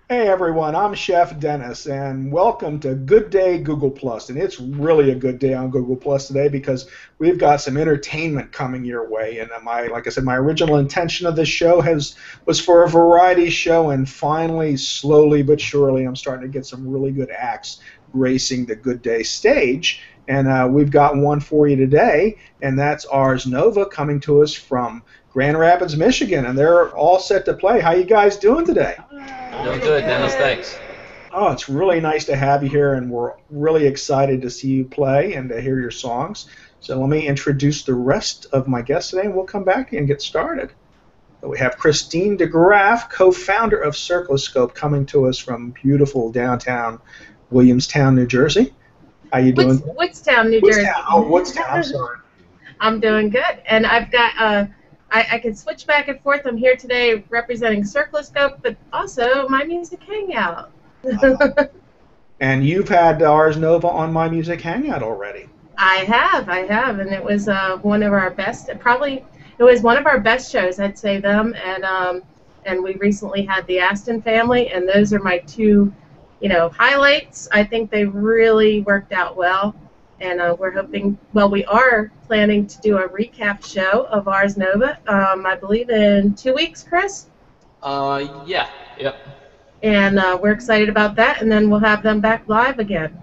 Hey everyone, I'm Chef Dennis, and welcome to Good Day Google Plus. And it's really a good day on Google Plus today because we've got some entertainment coming your way. And like I said, my original intention of this show was for a variety show, and finally, slowly but surely, I'm starting to get some really good acts gracing the Good Day stage. And we've got one for you today, and that's Ars Nova coming to us from Grand Rapids, Michigan, and they're all set to play. How you guys doing today? Doing good, Dennis. Thanks. Oh, it's really nice to have you here, and we're really excited to see you play and to hear your songs. So let me introduce the rest of my guests today, and we'll come back and get started. So we have Christine DeGraff, co-founder of Cirloscope, coming to us from beautiful downtown Williamstown, New Jersey. How you doing? Woodstown, New Jersey. Oh, Woodstown. I'm sorry. I'm doing good, and I've got I can switch back and forth. I'm here today representing Cirloscope, but also My Music Hangout. And you've had Ars Nova on My Music Hangout already. I have, and it was one of our best. It was one of our best shows, I'd say them, and we recently had the Aston family, and those are my two, highlights. I think they really worked out well. And we're hoping, we are planning to do a recap show of Ars Nova, I believe in 2 weeks, Chris? Yeah, yep. And we're excited about that, and then we'll have them back live again.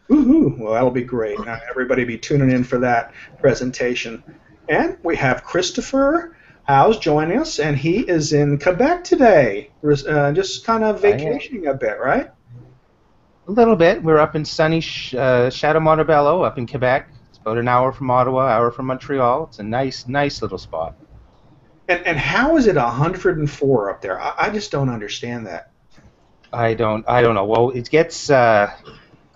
Woohoo! Well, that'll be great. Everybody be tuning in for that presentation. And we have Christopher House joining us, and he is in Quebec today, just kind of vacationing a bit, right? A little bit. We're up in sunny Château-Montebello up in Quebec. It's about an hour from Ottawa, hour from Montreal. It's a nice little spot. And how is it 104 up there? I just don't understand that. I don't know. Well, it gets, I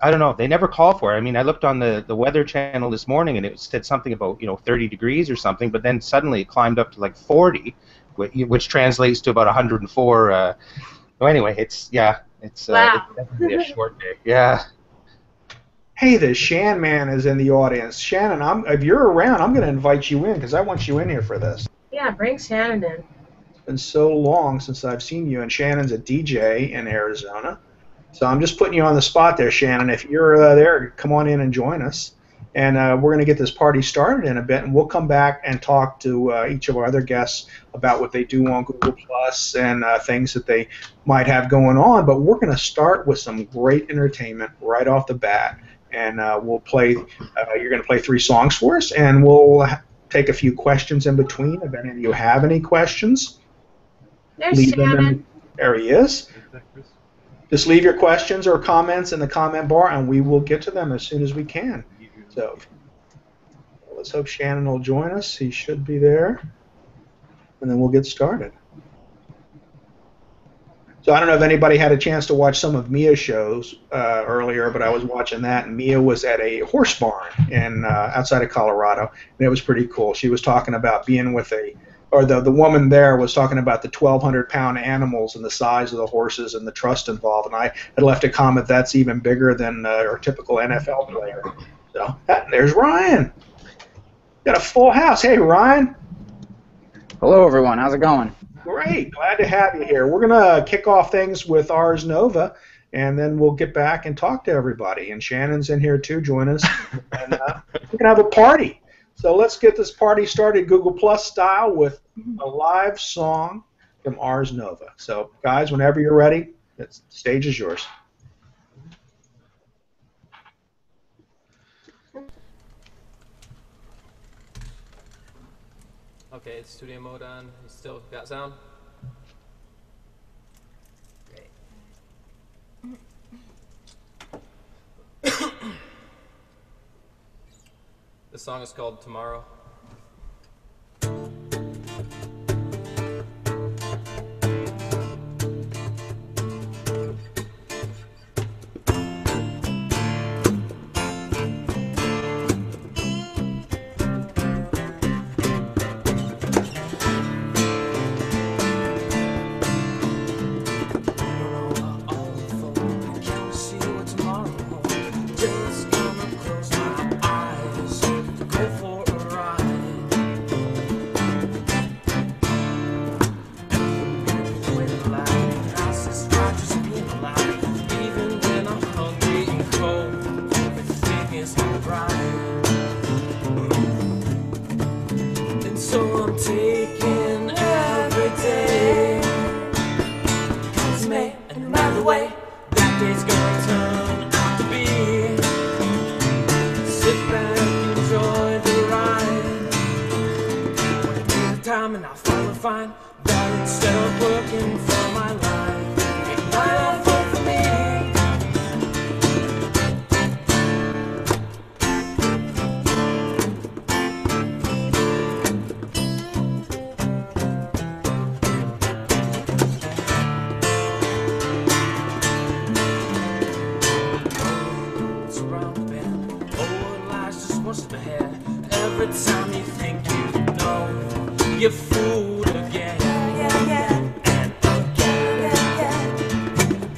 don't know. They never call for it. I mean, I looked on the Weather Channel this morning, and it said something about, 30 degrees or something, but then suddenly it climbed up to like 40, which translates to about 104. Anyway, it's wow. It's definitely a short day. Yeah. Hey, the Shan Man is in the audience. Shannon, if you're around, I'm going to invite you in because I want you in here for this. Yeah, bring Shannon in. It's been so long since I've seen you, and Shannon's a DJ in Arizona. So I'm just putting you on the spot there, Shannon. If you're there, come on in and join us. And we're going to get this party started in a bit, and we'll come back and talk to each of our other guests about what they do on Google Plus and things that they might have going on. But we're going to start with some great entertainment right off the bat, and we'll play. You're going to play 3 songs for us, and we'll take a few questions in between. If any of you have any questions, there's leave Shannon. them in. There he is. Just leave your questions or comments in the comment bar, and we will get to them as soon as we can. So let's hope Shannon will join us. He should be there. And then we'll get started. So I don't know if anybody had a chance to watch some of Mia's shows earlier, but I was watching that, and Mia was at a horse barn outside of Colorado, and it was pretty cool. She was talking about being with the woman there was talking about the 1,200-pound animals and the size of the horses and the trust involved, and I had left a comment that's even bigger than our typical NFL player. So there's Ryan. Got a full house. Hey, Ryan. Hello, everyone. How's it going? Great. Glad to have you here. We're going to kick off things with Ars Nova, and then we'll get back and talk to everybody. And Shannon's in here, too. Join us. And we're going to have a party. So let's get this party started Google Plus style with a live song from Ars Nova. So, guys, whenever you're ready, the stage is yours. Okay, it's studio mode on. You still got sound? Great. This song is called Tomorrow. Just gonna close my eyes, go for a ride. your food again. And again.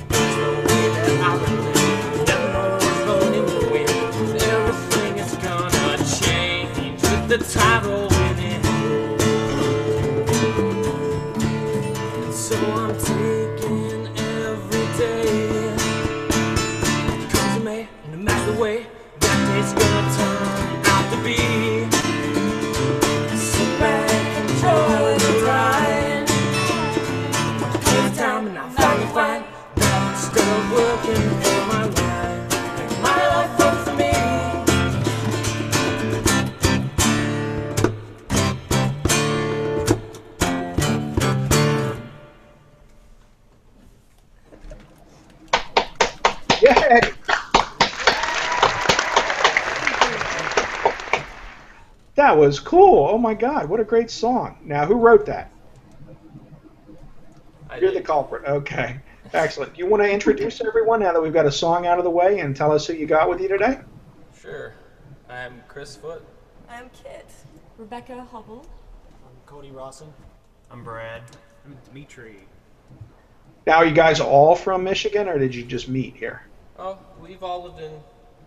It's the way that I relate. Never know what's going to win. Everything is gonna change with the tide rolling in. And so I'm taking every day. It comes to me, no matter the way that day's gonna turn out to be. Sit back, enjoy the ride. Take time and I'll finally find that instead of working for my life, make my life work for me. Yeah. That was cool. Oh my God, what a great song. Now, who wrote that? You're the culprit. Okay. Excellent. You want to introduce everyone now that we've got a song out of the way and tell us who you got with you today? Sure. I'm Chris Foote. I'm Kit. Rebecca Hubble. I'm Cody Rawson. I'm Brad. I'm Dimitri. Now, are you guys all from Michigan, or did you just meet here? Oh, we've all lived in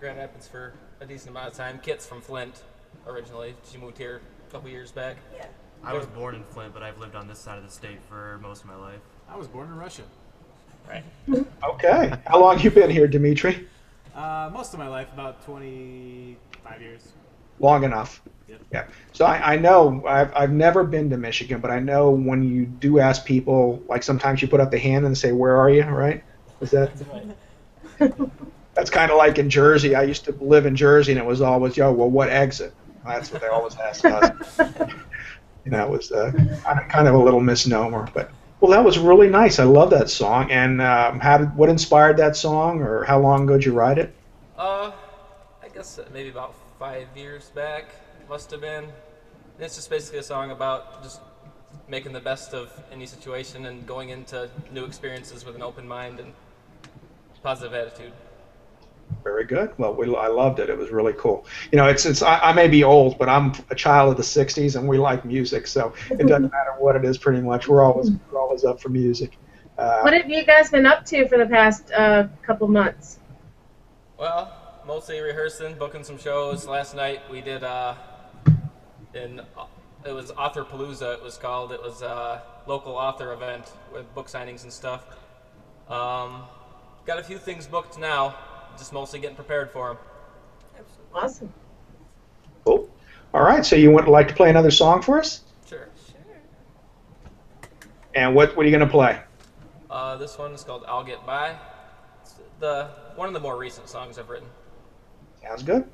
Grand Rapids for a decent amount of time. Kit's from Flint originally. She moved here a couple years back. Yeah. I was born in Flint, but I've lived on this side of the state for most of my life. I was born in Russia. Right. Okay. How long you been here, Dimitri? Most of my life, about 25 years. Long enough. Yep. Yeah. So I know I've never been to Michigan, but I know when you do ask people, like sometimes you put up the hand and say, "Where are you?" Right? Is that? Right. That's kind of like in Jersey. I used to live in Jersey, and it was always, "Yo, well, what exit?" That's what they always asked us. You know, it was kind of a little misnomer, but well, that was really nice. I love that song. And what inspired that song, or how long ago did you write it? I guess maybe about 5 years back, must have been. And it's just basically a song about just making the best of any situation and going into new experiences with an open mind and positive attitude. Very good. Well, I loved it. It was really cool. You know, I may be old, but I'm a child of the '60s, and we like music, so it doesn't matter what it is. Pretty much, we're always up for music. What have you guys been up to for the past couple months? Well, mostly rehearsing, booking some shows. Last night we did it was Author Palooza. It was called. It was a local author event with book signings and stuff. Got a few things booked now. Just mostly getting prepared for them. Awesome. Cool. All right. So you would like to play another song for us? Sure. And what are you going to play? This one is called "I'll Get By." It's one of the more recent songs I've written. Sounds good.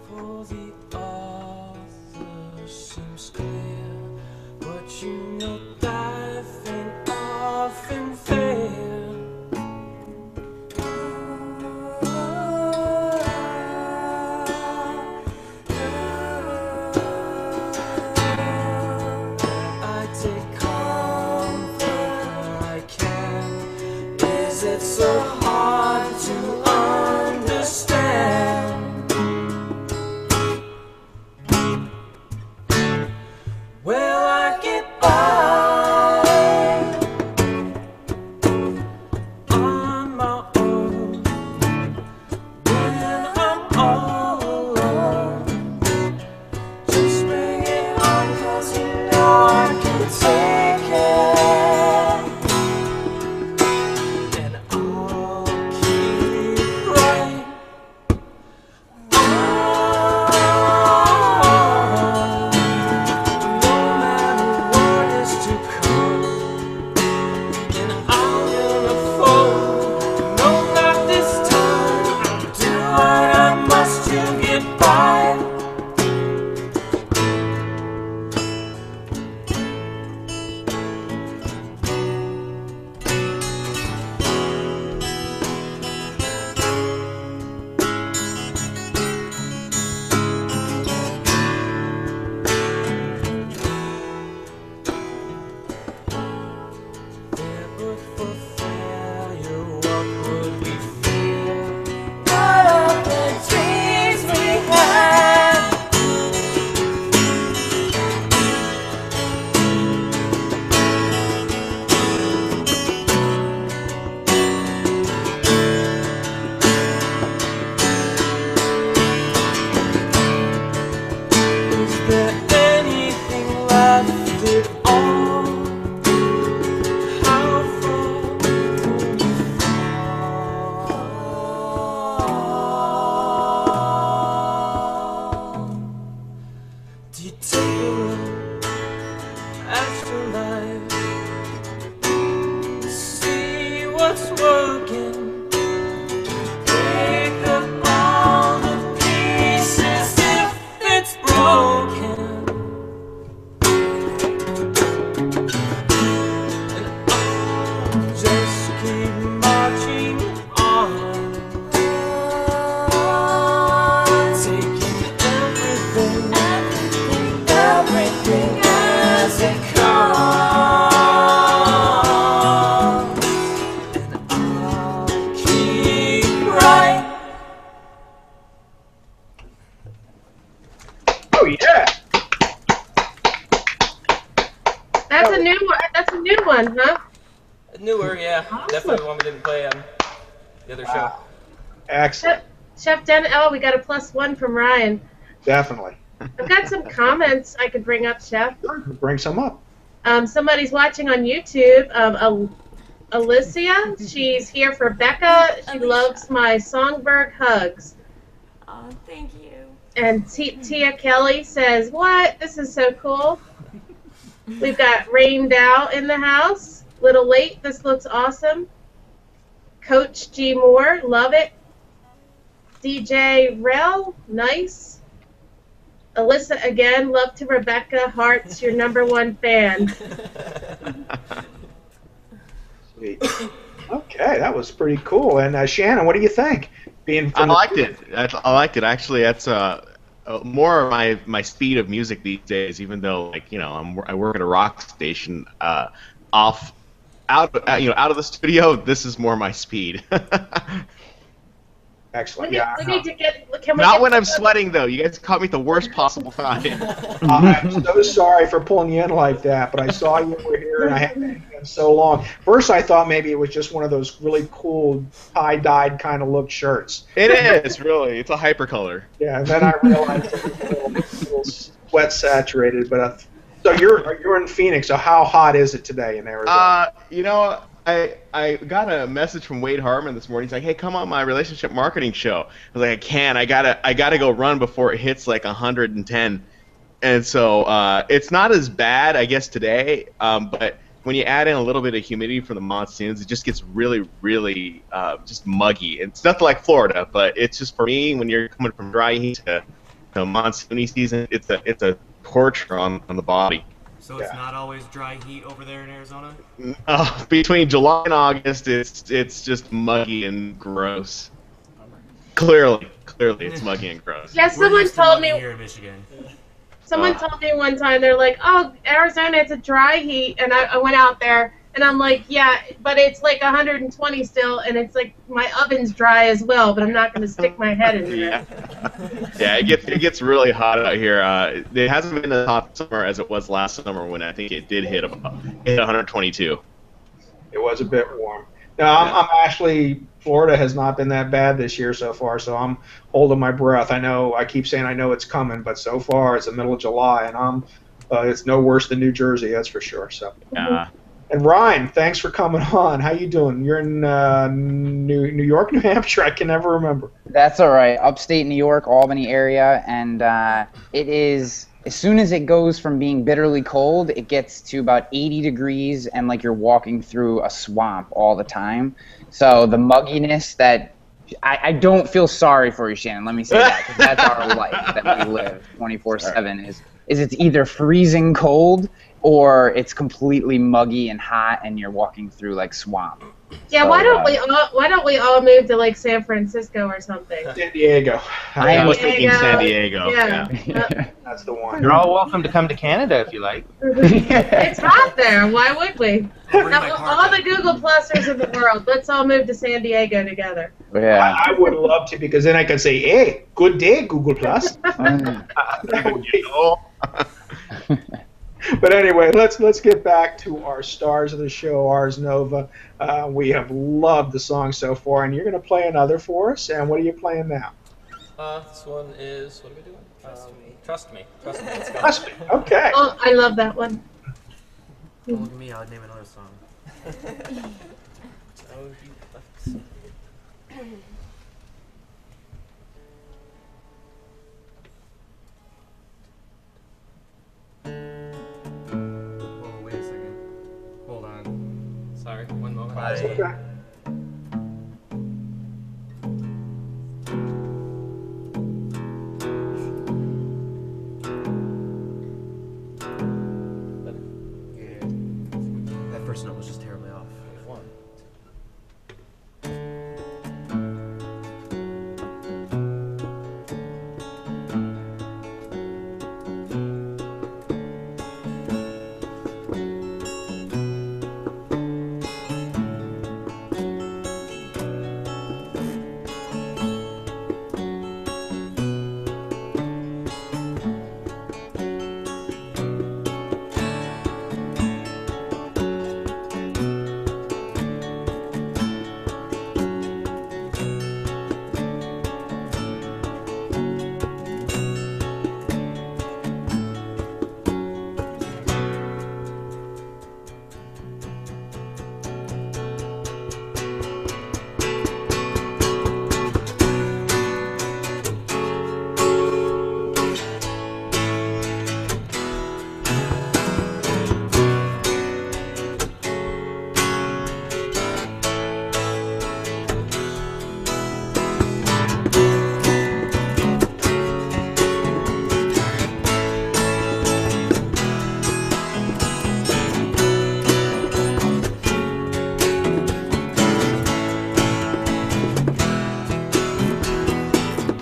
For the author seems clear, but you know life ain't often fair. I take comfort where I can. Is it so hard to understand? Well, I get by. it all. How far do you take a look at your life? See what's working. Pick up all the pieces if it's broken. And I'll just keep marching on, taking everything as it comes. And I'll keep right. Oh yeah. That's a new one. That's a new one, huh? Newer, yeah. Awesome. Definitely one we didn't play on the other show. Excellent. Chef Den. Oh, we got a +1 from Ryan. Definitely. I've got some comments I could bring up, Chef. Bring some up. Somebody's watching on YouTube. Alicia, she's here for Becca. She loves my Songbird hugs. Oh, thank you. And Tia Kelly says, "What? This is so cool." We've got Rain Dow in the house. Little late. This looks awesome. Coach G Moore, love it. DJ Rel, nice. Alyssa again, love to Rebecca. Hearts, your #1 fan. Sweet. Okay, that was pretty cool. And Shannon, what do you think? I liked it. I liked it. Actually, that's more of my speed of music these days. Even though, like, I work at a rock station. Out of the studio, this is more my speed. Excellent. We need to get. Not when I'm sweating, though. You guys caught me at the worst possible time. I'm so sorry for pulling you in like that, but I saw you were here and I hadn't been in so long. First, I thought maybe it was just one of those really cool tie-dyed kind of look shirts. It is, really. It's a hypercolor. Yeah, and then I realized it was a little sweat saturated. But so you're in Phoenix. So how hot is it today in Arizona? I got a message from Wade Hartman this morning. He's like, "Hey, come on my relationship marketing show." I was like, "I can't. I gotta go run before it hits like 110." And so it's not as bad, I guess, today. But when you add in a little bit of humidity from the monsoons, it just gets really, really just muggy. It's nothing like Florida, but it's just, for me, when you're coming from dry heat to monsoony season, it's a torture on the body. So it's not always dry heat over there in Arizona? Between July and August, it's just muggy and gross. Clearly, it's muggy and gross. Yeah, someone told me here in Michigan. Someone told me one time, they're like, "Oh, Arizona, it's a dry heat," and I went out there, and I'm like, "Yeah, but it's like 120 still, and it's like my oven's dry as well, but I'm not going to stick my head in there." Yeah, it gets really hot out here. It hasn't been as hot summer as it was last summer when I think it did hit 122. It was a bit warm. No, I'm actually, Florida has not been that bad this year so far, so I'm holding my breath. I keep saying I know it's coming, but so far it's the middle of July, and it's no worse than New Jersey, that's for sure. So. And Ryan, thanks for coming on. How you doing? You're in New York, New Hampshire? I can never remember. That's all right. Upstate New York, Albany area, and it is, as soon as it goes from being bitterly cold, it gets to about 80 degrees and like you're walking through a swamp all the time. So the mugginess that I don't feel sorry for you, Shannon. Let me say that, 'cause that's our life that we live 24/7. Is it's either freezing cold or it's completely muggy and hot, and you're walking through like swamp. Yeah, So, why don't we all move to like San Francisco or something? San Diego. I was thinking San Diego. Yeah. That's the one. You're all welcome to come to Canada if you like. It's hot there. Why would we? All the Google Plusers in the world, let's all move to San Diego together. Yeah. I would love to, because then I could say, "Hey, good day, Google Plus." But anyway, let's get back to our stars of the show, Ars Nova. We have loved the song so far, and you're going to play another for us. And what are you playing now? This one is, what are we doing? Trust me. Trust me. Let's go. Trust me. Okay. Oh, I love that one. Don't look at me, I would name another song. Oh, you left. Oh, wait a second. Hold on. Sorry, one moment. That's okay. Yeah. That first note was just terribly off. One.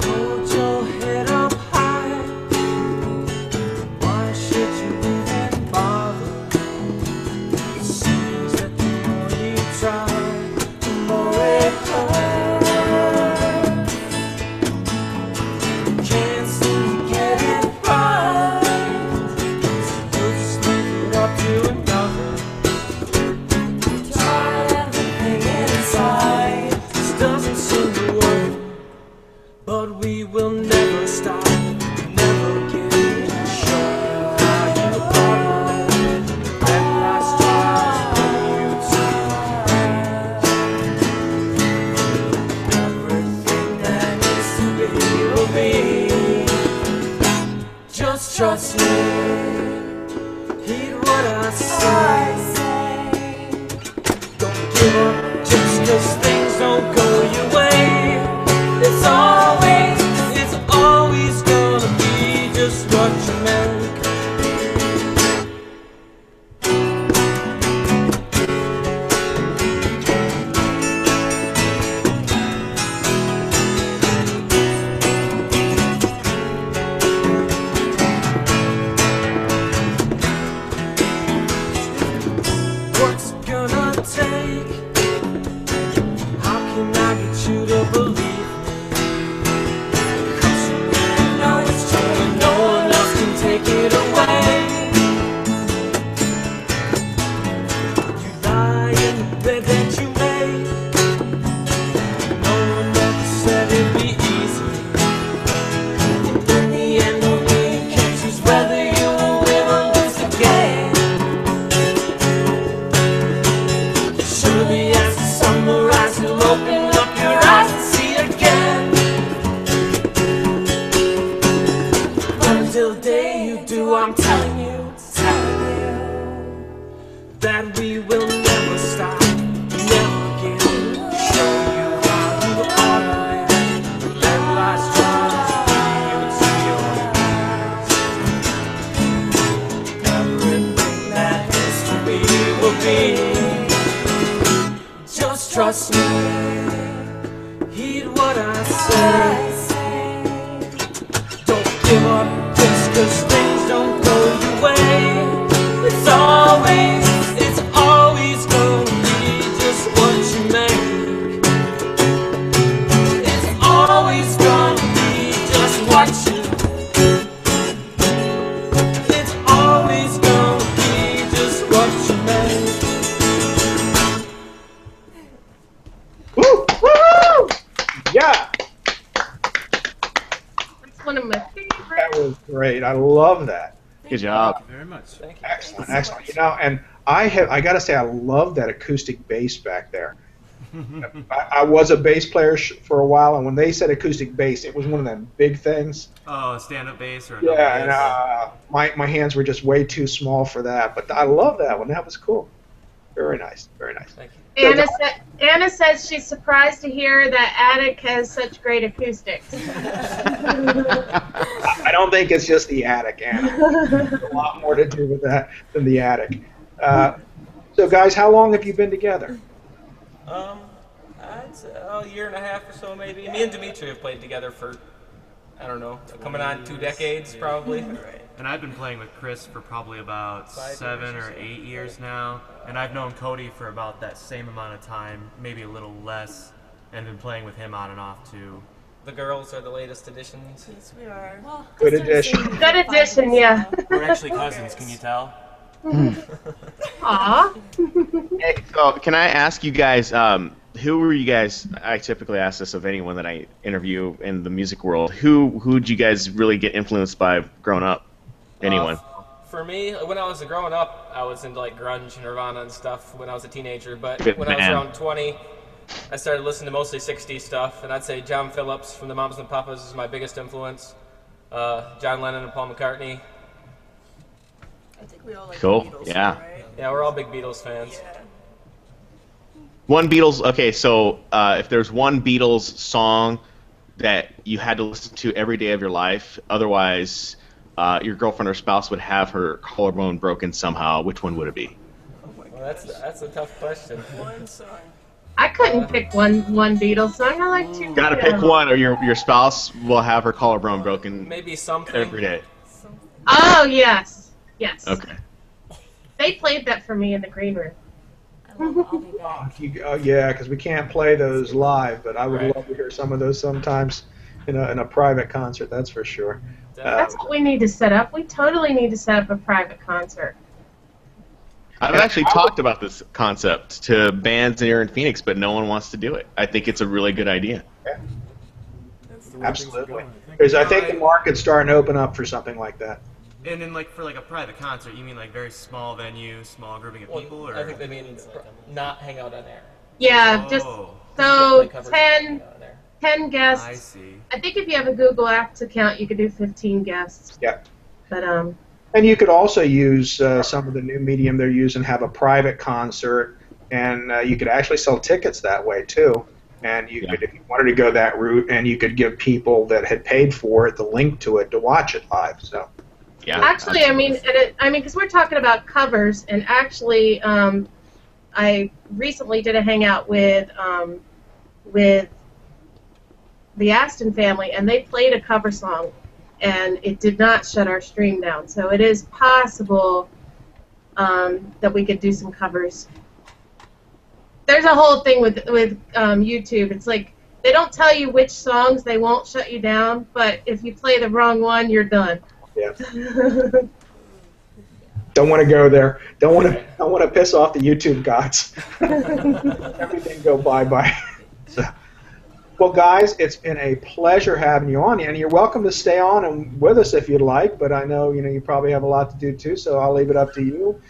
Hold your head up high. Why should you even bother? It seems that the more you try, the more it hurts. Can't seem to get it right, so you'll just leave it up to another. Try everything inside, this doesn't seem to work. But we will never stop, never give in. Show you how you ought to live. Let life's trials bring you to everything that needs to be will be. Just trust me, heed what I say. Don't give up just 'cause things don't go your way. It's always gonna be just what you make. What's it gonna take? How can I get you to believe? Take it away. You lie in the bed that you made. No one ever said it'd be easy. In the end, only you can choose whether you will win or lose the game. Surely, as the summer rise, you'll open up your eyes and see again. But until the day you do, I'm telling you that we will never stop, never give. Show you how you ought to live. Let life's trials bring you to your knees. Everything that is to be will be. Just trust me, heed what I say. Don't give up just 'cause things don't go your way. It's always gonna be just what you make. It's always gonna be just what you. It's always gonna be just what you make. Woo! Woo! Yeah, It's one of my favorites. that was great. I love that. Good job. Very much. Thank you. Excellent, excellent. You know, and I got to say, I love that acoustic bass back there. I was a bass player for a while, and when they said acoustic bass, it was one of them big things. Oh, a stand-up bass or a Yeah, double bass? and my hands were just way too small for that. But I love that one. That was cool. Very nice. Very nice. Thank you. Anna says she's surprised to hear that attic has such great acoustics. I don't think it's just the attic, Anna. There's a lot more to do with that than the attic. So, guys, how long have you been together? I'd say a year and a half or so, maybe. Me and Dimitri have played together for, I don't know, coming on 2 decades, probably. And I've been playing with Chris for probably about 7 or 8 years now. And I've known Cody for about that same amount of time, maybe a little less, and been playing with him on and off too. The girls are the latest additions. Yes, we are. Well, Good addition. Good addition, yeah. We're actually cousins, can you tell? Aw. Hey, so can I ask you guys, who were you guys? I typically ask this of anyone that I interview in the music world. Who'd you guys really get influenced by growing up? Anyone? For me, when I was growing up, I was into like grunge and Nirvana and stuff when I was a teenager. But when I was around 20, I started listening to mostly 60s stuff, and I'd say John Phillips from the Mamas and Papas is my biggest influence. John Lennon and Paul McCartney. I think we all like Cool, the Beatles, yeah. right? Yeah, we're all big Beatles fans. Yeah. One Beatles. Okay, so if there's one Beatles song that you had to listen to every day of your life, otherwise your girlfriend or spouse would have her collarbone broken somehow, which one would it be? Well, that's a tough question. One song. I couldn't pick one Beatles song. I like two. Gotta pick one, or your spouse will have her collarbone broken Maybe something. every day. Oh, yes. Yes. Okay. They played that for me in the green room. I'll be back. Yeah, because we can't play those live, but I would Right. love to hear some of those sometimes in a private concert. That's for sure. That's what we need to set up. We totally need to set up a private concert. I've actually talked about this concept to bands here in Phoenix, but no one wants to do it. I think it's a really good idea. That's the way things are Absolutely. going, I think. Because I think the market's starting to open up for something like that. And then, like, for like a private concert, you mean like very small venue, small grouping of Well, people, or? I think they mean not hang out on air. Yeah, just Oh, so Play covers and hang 10, out on air. 10 guests. I see. I think if you have a Google Apps account, you could do 15 guests. Yeah. But And you could also use some of the new medium they're using, have a private concert, and you could actually sell tickets that way too. And you could, if you wanted to go that route, and you could give people that had paid for it the link to it to watch it live. So. Yeah. actually, I mean, because we're talking about covers, and actually, I recently did a hangout with the Aston family, and they played a cover song, and it did not shut our stream down. So it is possible that we could do some covers. There's a whole thing with YouTube. It's like they don't tell you which songs they won't shut you down, but if you play the wrong one, you're done. Yeah. Don't want to go there. Don't want to piss off the YouTube gods. Everything go bye. So, well, guys, it's been a pleasure having you on, and you're welcome to stay on and with us if you'd like. But I know you probably have a lot to do too, so I'll leave it up to you.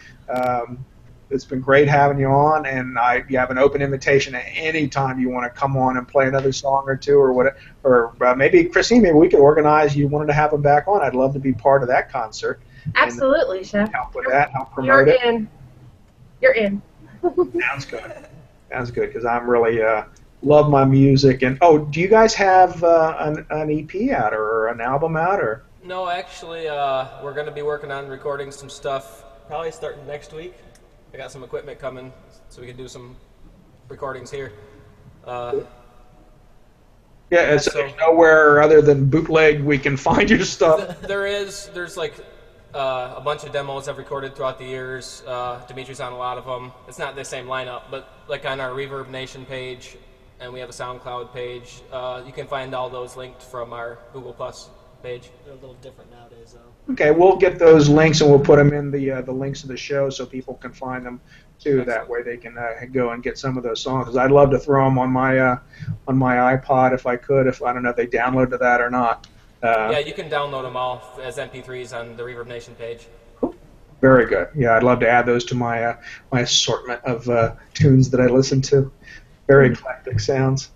It's been great having you on, and you have an open invitation at any time you want to come on and play another song or two, or what, or maybe Christine, maybe we could organize. You wanted to have them back on. I'd love to be part of that concert. Absolutely, Chef. Help with that. Help promote it. You're in. Sounds good. Sounds good because I'm really love my music. And do you guys have an EP out or an album out or? No, actually, we're going to be working on recording some stuff probably starting next week. I got some equipment coming so we can do some recordings here. Yeah, so there's nowhere other than bootleg we can find your stuff. There's like a bunch of demos I've recorded throughout the years. Dimitri's on a lot of them. It's not the same lineup, but like on our Reverb Nation page, and we have a SoundCloud page. You can find all those linked from our Google Plus page. They're a little different nowadays, though. Okay, we'll get those links and we'll put them in the links of the show so people can find them too. That way they can go and get some of those songs. 'Cause I'd love to throw them on my iPod if I could. If I don't know if they downloaded that or not. Yeah, you can download them all as MP3s on the Reverb Nation page. Cool. Very good. Yeah, I'd love to add those to my my assortment of tunes that I listen to. Very eclectic sounds.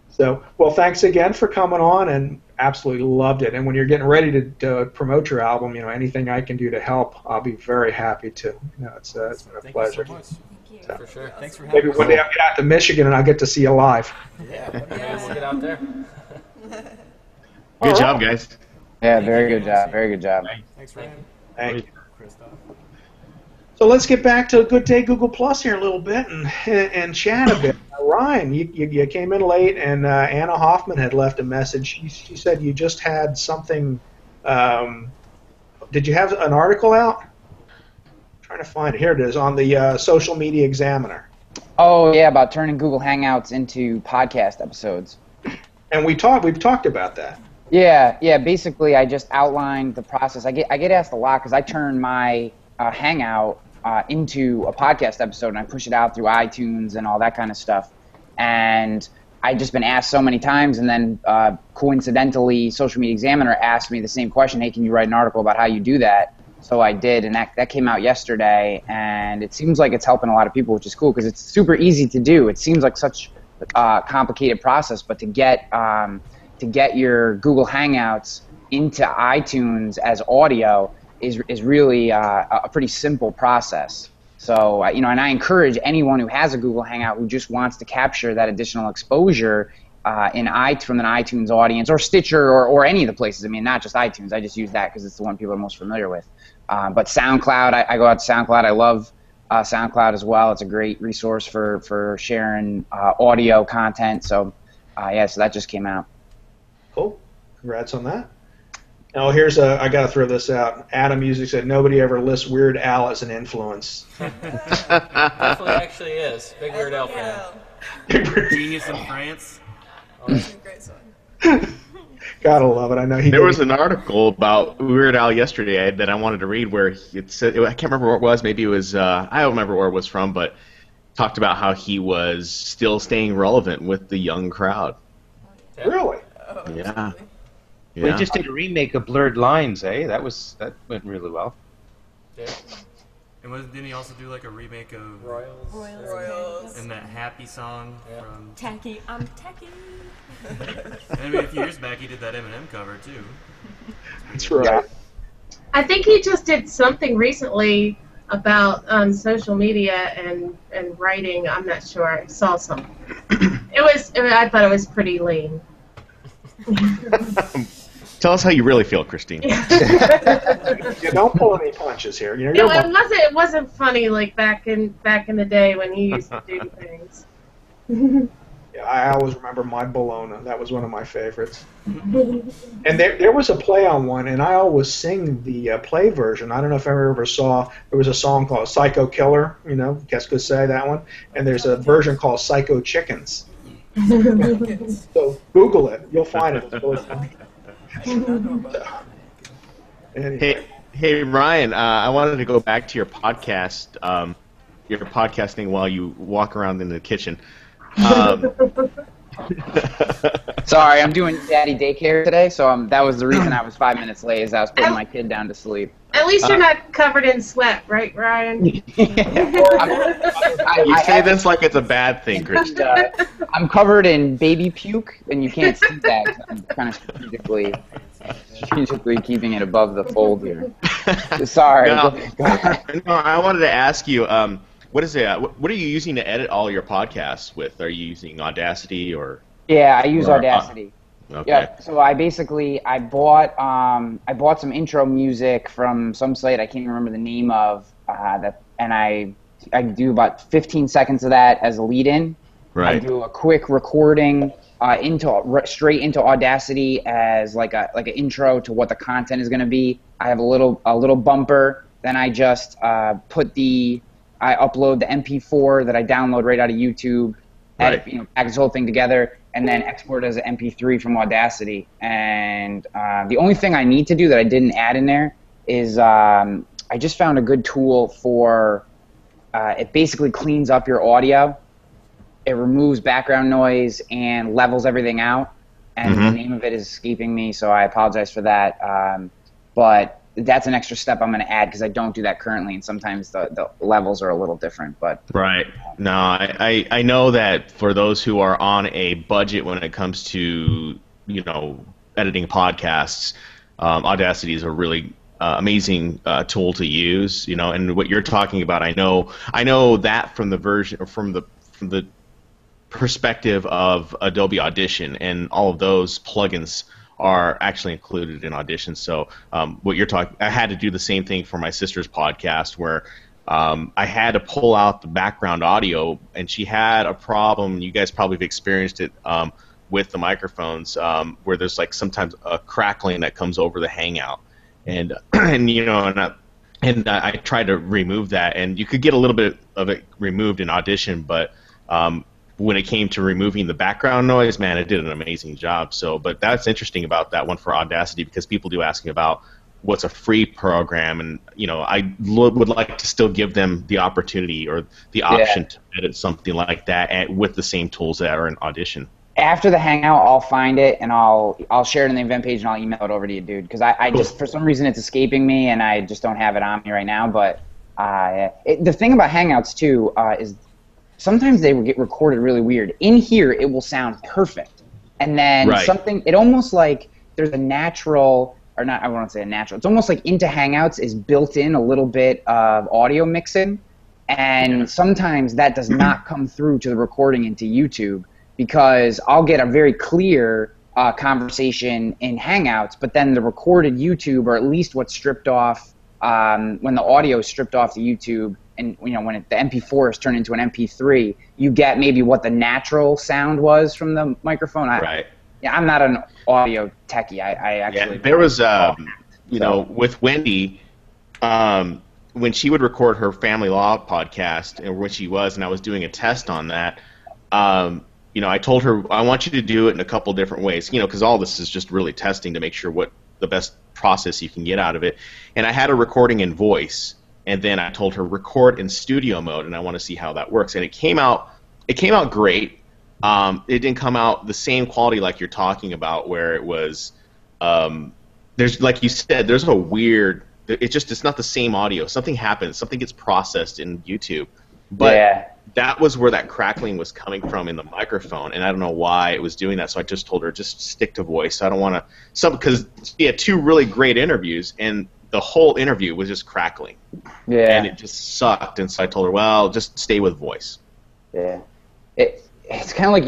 So, well, thanks again for coming on, and absolutely loved it. And when you're getting ready to promote your album, anything I can do to help, I'll be very happy to. It's been a pleasure. Thank you so much. Thank you. So, For sure. Thanks for having maybe us. one day I'll get out to Michigan and I'll get to see you live. Yeah, maybe we'll get out there. Good job, guys. Yeah, very good job. Very good job. Thanks for having me, Thank you. Christoph. So let's get back to Good Day Google Plus here a little bit and chat a bit. Ryan, you came in late, and Anna Hoffman had left a message. She said you just had something. Did you have an article out? I'm trying to find it. Here it is on the Social Media Examiner. Oh yeah, about turning Google Hangouts into podcast episodes. And we've talked about that. Yeah. Basically, I just outlined the process. I get asked a lot because I turn my Hangout into a podcast episode, and I push it out through iTunes and all that kind of stuff. And I've just been asked so many times, and then coincidentally, Social Media Examiner asked me the same question, hey, can you write an article about how you do that? So I did, and that came out yesterday, and it seems like it's helping a lot of people, which is cool, because it's super easy to do. It seems like such a complicated process, but to get your Google Hangouts into iTunes as audio is really a pretty simple process. So, and I encourage anyone who has a Google Hangout who just wants to capture that additional exposure from an iTunes audience or Stitcher or any of the places. I mean, not just iTunes. I just use that because it's the one people are most familiar with. But SoundCloud, I go out to SoundCloud. I love SoundCloud as well. It's a great resource for sharing audio content. So, so that just came out. Cool. Congrats on that. Now I got to throw this out. Adam Music said nobody ever lists Weird Al as an influence. Definitely actually is. Big Weird Al fan. Genius in France. Oh, that's a great song. Gotta love it. I know There was an article about Weird Al yesterday that I wanted to read where it said, I can't remember where it was, maybe it was, I don't remember where it was from, but talked about how he was still staying relevant with the young crowd. Really? Oh, Yeah. absolutely. We just did a remake of Blurred Lines, eh? That went really well. Yeah. And didn't he also do like a remake of Royals. and that Happy song from? Tacky. I'm tacky. And I mean, a few years back he did that Eminem cover too. That's right. I think he just did something recently about social media and writing. I'm not sure. I saw something. I thought it was pretty lean. Tell us how you really feel, Christine. You don't pull any punches here. It wasn't funny like back in the day when he used to do things. Yeah, I always remember My Bologna. That was one of my favorites. And there was a play on one, and I always sing the play version. I don't know if I ever saw, there was a song called Psycho Killer, Qu'est-ce que c'est, that one. And there's a version called Psycho Chickens. So Google it. You'll find it. It's really funny. Anyway. Hey, Ryan, I wanted to go back to your podcast. You're podcasting while you walk around in the kitchen. Sorry, I'm doing daddy daycare today, so that was the reason I was 5 minutes late, is I was putting my kid down to sleep. At least you're not covered in sweat, right, Ryan? You say this like it's a bad thing, Chris. I'm covered in baby puke, and you can't see that 'cause I'm kind of strategically keeping it above the fold here. Sorry. No, Go ahead. no, I wanted to ask you, what is it? What are you using to edit all your podcasts with? Are you using Audacity or? Yeah, I use Audacity. Okay. Yeah, so I bought some intro music from some site I can't remember the name of that, and I do about 15 seconds of that as a lead-in. Right. I do a quick recording straight into Audacity as like an intro to what the content is going to be. I have a little bumper. Then I just I upload the MP4 that I download right out of YouTube, edit, package the whole thing together, and then export it as an MP3 from Audacity. And the only thing I need to do that I didn't add in there is I just found a good tool for it basically cleans up your audio. It removes background noise and levels everything out. And the name of it is escaping me, so I apologize for that. But that's an extra step I'm going to add because I don't do that currently, and sometimes the levels are a little different. But Right. No, I know that for those who are on a budget when it comes to, editing podcasts, Audacity is a really amazing tool to use, and what you're talking about, I know that from the version, or from the perspective of Adobe Audition, and all of those plugins are actually included in Audition. So what you're talking, I had to do the same thing for my sister's podcast where I had to pull out the background audio, and she had a problem. You guys probably have experienced it with the microphones, where there's like sometimes a crackling that comes over the Hangout, and I tried to remove that, and you could get a little bit of it removed in Audition, but when it came to removing the background noise, man, it did an amazing job. So, but that's interesting about that one for Audacity, because people do ask me about what's a free program, and I would like to still give them the opportunity or the option to edit something like that with the same tools that are in Audition. After the Hangout, I'll find it and I'll share it in the event page and I'll email it over to you, dude. Because I just, for some reason, it's escaping me and I just don't have it on me right now. But the thing about Hangouts too is sometimes they will get recorded really weird. In here, it will sound perfect, and then it almost like there's a natural, or not, I won't say a natural. It's almost like into Hangouts is built in a little bit of audio mixing, and sometimes that does not come through to the recording into YouTube. Because I'll get a very clear conversation in Hangouts, but then the recorded YouTube, or at least what's stripped off when the audio is stripped off the YouTube, and when the MP4 is turned into an MP3, you get maybe what the natural sound was from the microphone. Yeah, I'm not an audio techie. I actually there was with Wendy. When she would record her family law podcast, and when she was, and I was doing a test on that. I told her, I want you to do it in a couple different ways, because all this is just really testing to make sure what the best process you can get out of it. And I had a recording in voice, and then I told her record in studio mode, and I want to see how that works. And it came out great. It didn't come out the same quality like you're talking about, where it was, there's, like you said, there's a weird, it's not the same audio. Something happens, something gets processed in YouTube. But that was where that crackling was coming from in the microphone, and I don't know why it was doing that. So I just told her, just stick to voice. I don't want to, because she had 2 really great interviews, and the whole interview was just crackling. And it just sucked. And so I told her, well, just stay with voice. Yeah. It's kind of like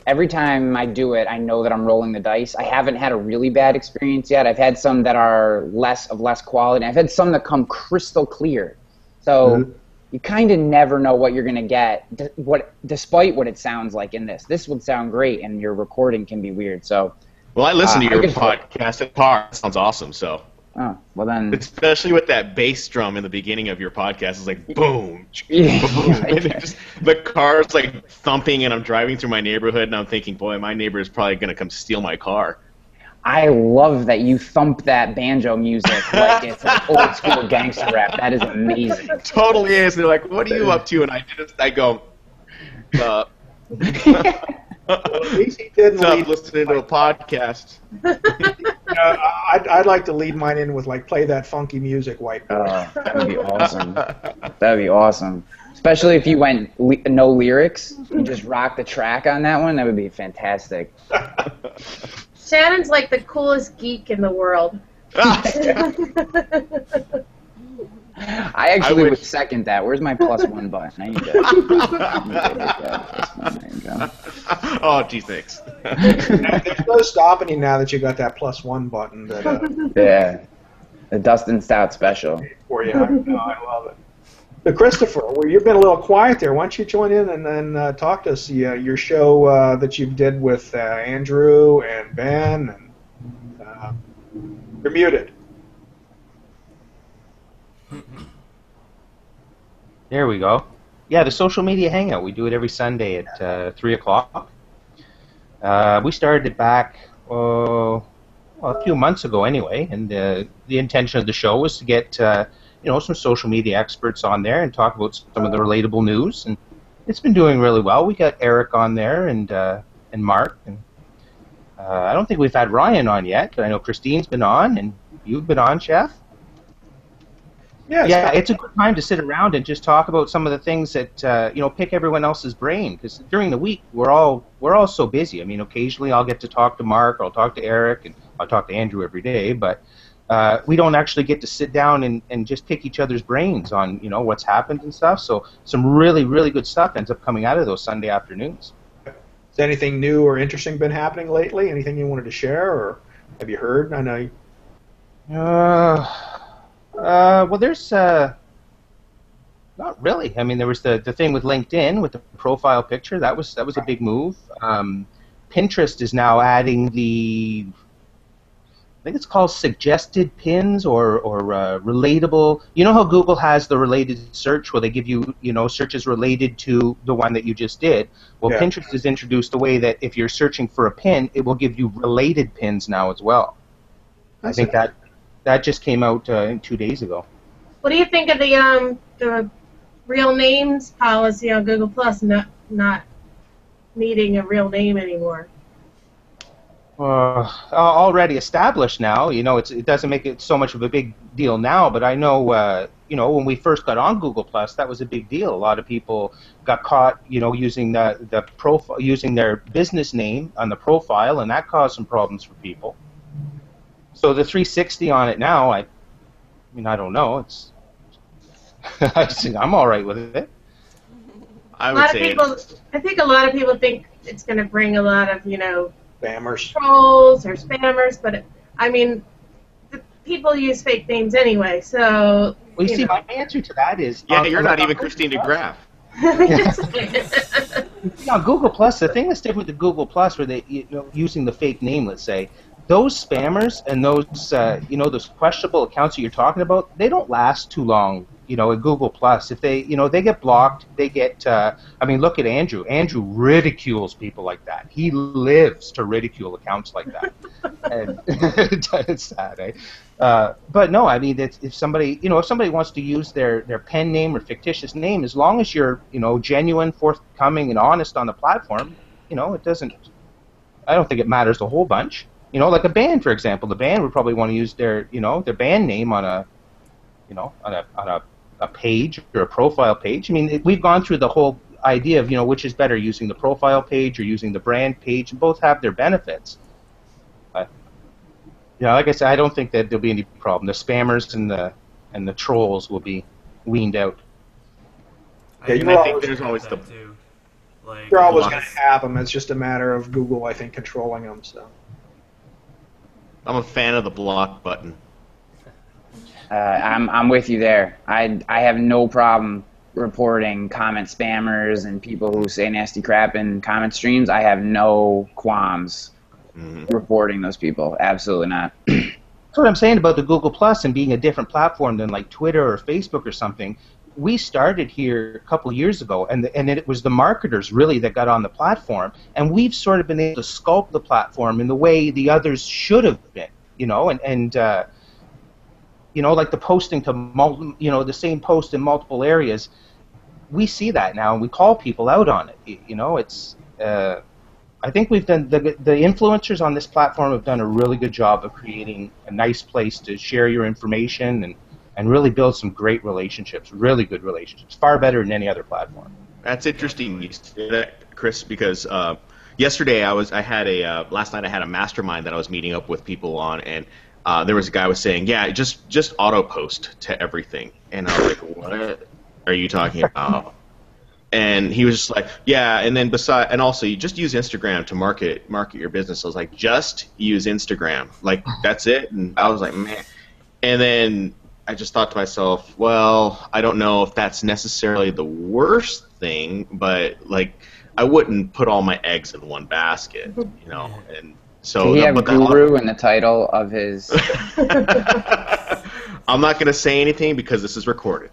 every time I do it, I know that I'm rolling the dice. I haven't had a really bad experience yet. I've had some that are less quality. I've had some that come crystal clear. So you kind of never know what you're going to get, despite what it sounds like in this. This would sound great, and your recording can be weird. So, well, I listen to your podcast in the car. It sounds awesome. So, well then, especially with that bass drum in the beginning of your podcast, it's like boom, boom. And the car's like thumping, and I'm driving through my neighborhood, and I'm thinking, boy, my neighbor is probably going to come steal my car. I love that you thump that banjo music like it's like old school gangster rap. That is amazing. Totally is. They're like, "What are you up to?" And I go, Well, at least he didn't listening to a podcast. I'd like to lead mine in with play that funky music, white boy. That would be awesome. That would be awesome. Especially if you went no lyrics, you just rock the track on that one. That would be fantastic. Shannon's like the coolest geek in the world. I actually would second that. Where's my +1 button? I need to. There you go. Oh, gee, thanks. There's no stopping you now that you got that +1 button. Yeah, the Dustin Stout special. For you, I love it. But Christopher, you've been a little quiet there. Why don't you join in and then talk to us? Your show that you did with Andrew and Ben, and you're muted. There we go. Yeah, the social media hangout. We do it every Sunday at 3 o'clock. We started it back a few months ago anyway, and the intention of the show was to get some social media experts on there and talk about some of the relatable news, and it's been doing really well. We got Eric on there and Mark, and I don't think we've had Ryan on yet, but I know Christine's been on, and you've been on, Chef. Yeah, it's a good time to sit around and just talk about some of the things that pick everyone else's brain, because during the week we're all so busy. I mean, occasionally I'll get to talk to Mark, or I'll talk to Eric, and I'll talk to Andrew every day, but we don't actually get to sit down and just pick each other's brains on what's happened and stuff. So some really, really good stuff ends up coming out of those Sunday afternoons. Has anything new or interesting been happening lately? Anything you wanted to share, or have you heard? I know you... Well, there's not really. I mean, there was the thing with LinkedIn with the profile picture. That was a big move. Pinterest is now adding I think it's called suggested pins or relatable. You know how Google has the related search where they give you searches related to the one that you just did? Well, Pinterest has introduced a way that if you're searching for a pin, it will give you related pins now as well. I think that just came out 2 days ago. What do you think of the real names policy on Google Plus not needing a real name anymore? Already established now. It doesn't make it so much of a big deal now, but I know when we first got on Google Plus, that was a big deal. A lot of people got caught using the profile, using their business name on the profile, and that caused some problems for people. So the 360 on it now, I don't know. It's I'm all right with it. I think a lot of people think it's going to bring a lot of spammers, trolls or spammers, but people use fake names anyway. So well, you see, my answer to that is you're not even Christine DeGraff. On Google Plus, the thing that's different with Google Plus, where they using the fake name, let's say. Those spammers and those those questionable accounts that you're talking about, they don't last too long. At Google Plus, if they they get blocked, they get. Look at Andrew. Andrew ridicules people like that. He lives to ridicule accounts like that. And it's sad, eh? But no, if somebody wants to use their pen name or fictitious name, as long as you're genuine, forthcoming, and honest on the platform, it doesn't. I don't think it matters a whole bunch. Like a band, for example, the band would probably want to use their band name on a page or a profile page. We've gone through the whole idea of which is better, using the profile page or using the brand page, and both have their benefits. But like I said, I don't think that there'll be any problem. The spammers and the trolls will be weaned out. I think there's always the. You're always going to have them. It's just a matter of Google, I think, controlling them. So. I'm a fan of the block button. I'm with you there. I have no problem reporting comment spammers and people who say nasty crap in comment streams. I have no qualms reporting those people. Absolutely not. That's what I'm saying about the Google Plus and being a different platform than like Twitter or Facebook or something. We started here a couple of years ago, and it was the marketers really that got on the platform, and we've sort of been able to sculpt the platform in the way the others should have been, like the posting to the same post in multiple areas. We see that now, and we call people out on it. It's I think we've done the influencers on this platform have done a really good job of creating a nice place to share your information and really build some great relationships, really good relationships, far better than any other platform. That's interesting you say that, Chris, because yesterday last night I had a mastermind that I was meeting up with people on, and there was a guy who was saying, just auto post to everything, and I was like, what are you talking about? And he was just like, and then and also you just use Instagram to market your business. I was like, just use Instagram, like that's it. And I was like, man, and then I just thought to myself, well, I don't know if that's necessarily the worst thing, but like I wouldn't put all my eggs in one basket, And so did he have guru in the title of his? I'm not going to say anything because this is recorded.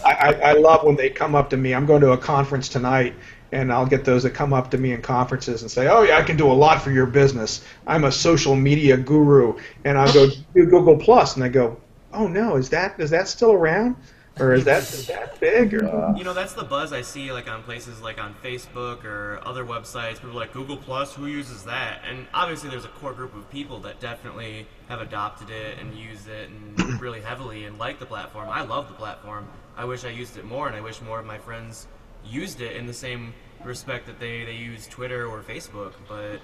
I love when they come up to me. I'm going to a conference tonight, and I'll get those that come up to me in conferences and say, oh, yeah, I can do a lot for your business. I'm a social media guru. And I'll go do Google Plus, and I go, oh, no, is that still around? Or is that big? Or? You know, that's the buzz I see like on places like on Facebook or other websites. People are like, Google Plus, who uses that? And obviously there's a core group of people that definitely have adopted it and use it and really heavily and like the platform. I love the platform. I wish I used it more, and I wish more of my friends used it in the same respect that they use Twitter or Facebook. But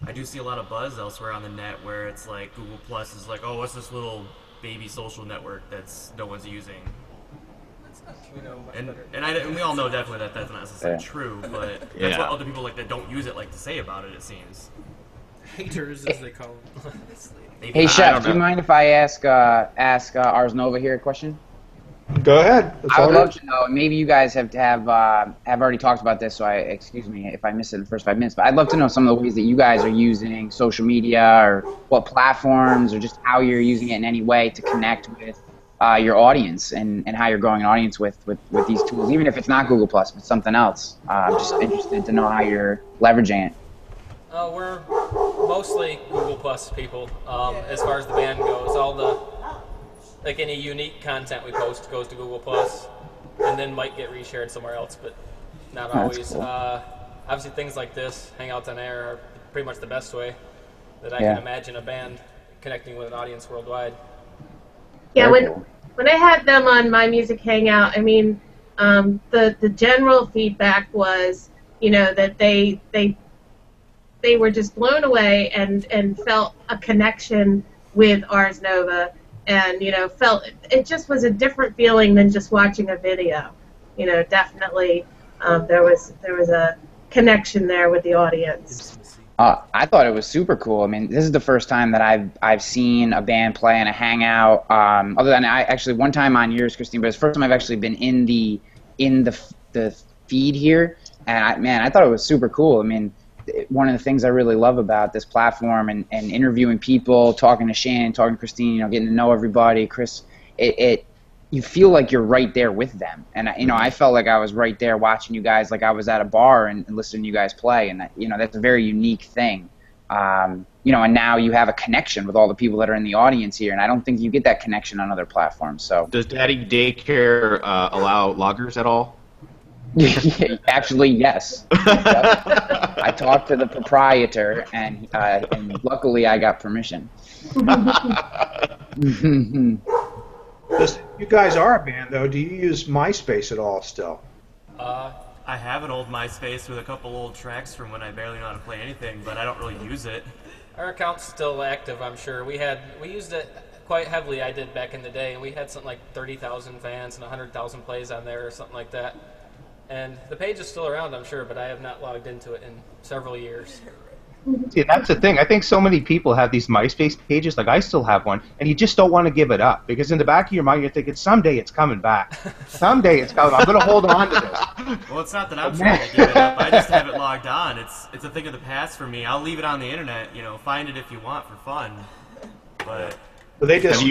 I do see a lot of buzz elsewhere on the net where it's like Google Plus is like, oh, what's this little baby social network that's no one's using? And we all know definitely that that's not necessarily true, but that's what other people like that don't use it like to say about it. It seems haters, as they call them. Hey Chef, do you mind if I ask Ars Nova here a question? Go ahead. I would love to know. Maybe you guys have already talked about this, so excuse me if I missed it in the first 5 minutes. But I'd love to know some of the ways that you guys are using social media, or what platforms, or just how you're using it in any way to connect with your audience, and how you're growing an audience with these tools, even if it's not Google Plus, but something else. I'm just interested to know how you're leveraging it. We're mostly Google Plus people. As far as the band goes, all the any unique content we post goes to Google Plus, and then might get reshared somewhere else, but not always. Cool. Obviously, things like this, Hangouts on Air, are pretty much the best way that I can imagine a band connecting with an audience worldwide. Yeah, when I had them on My Music Hangout, I mean, the general feedback was, that they were just blown away and felt a connection with Ars Nova, and felt it just was a different feeling than just watching a video. Definitely there was a connection there with the audience. I thought it was super cool. I mean, this is the first time that I've seen a band play in a hangout. Other than one time on yours, Christine, but it's the first time I've actually been in the feed here, and I thought it was super cool. I mean, one of the things I really love about this platform and interviewing people, talking to Shannon, talking to Christine, getting to know everybody, Chris, you feel like you're right there with them, and I felt like I was right there watching you guys, like I was at a bar and listening to you guys play, and that's a very unique thing. And now you have a connection with all the people that are in the audience here, and I don't think you get that connection on other platforms. So, does Daddy Daycare allow loggers at all? Actually, yes. I talked to the proprietor, and luckily I got permission. You guys are a band, though. Do you use MySpace at all still? I have an old MySpace with a couple old tracks from when I barely know how to play anything, but I don't really use it. Our account's still active, I'm sure. We used it quite heavily, I did back in the day, and we had something like 30,000 fans and 100,000 plays on there or something like that. And the page is still around, I'm sure, but I have not logged into it in several years. See, that's the thing. I think so many people have these MySpace pages, like I still have one, and you just don't want to give it up, because in the back of your mind you're thinking, someday it's coming back. Someday it's coming. I'm going to hold on to this. Well, it's not that I'm trying to give it up. I just have it logged on. It's a thing of the past for me. I'll leave it on the internet. Find it if you want for fun. But they just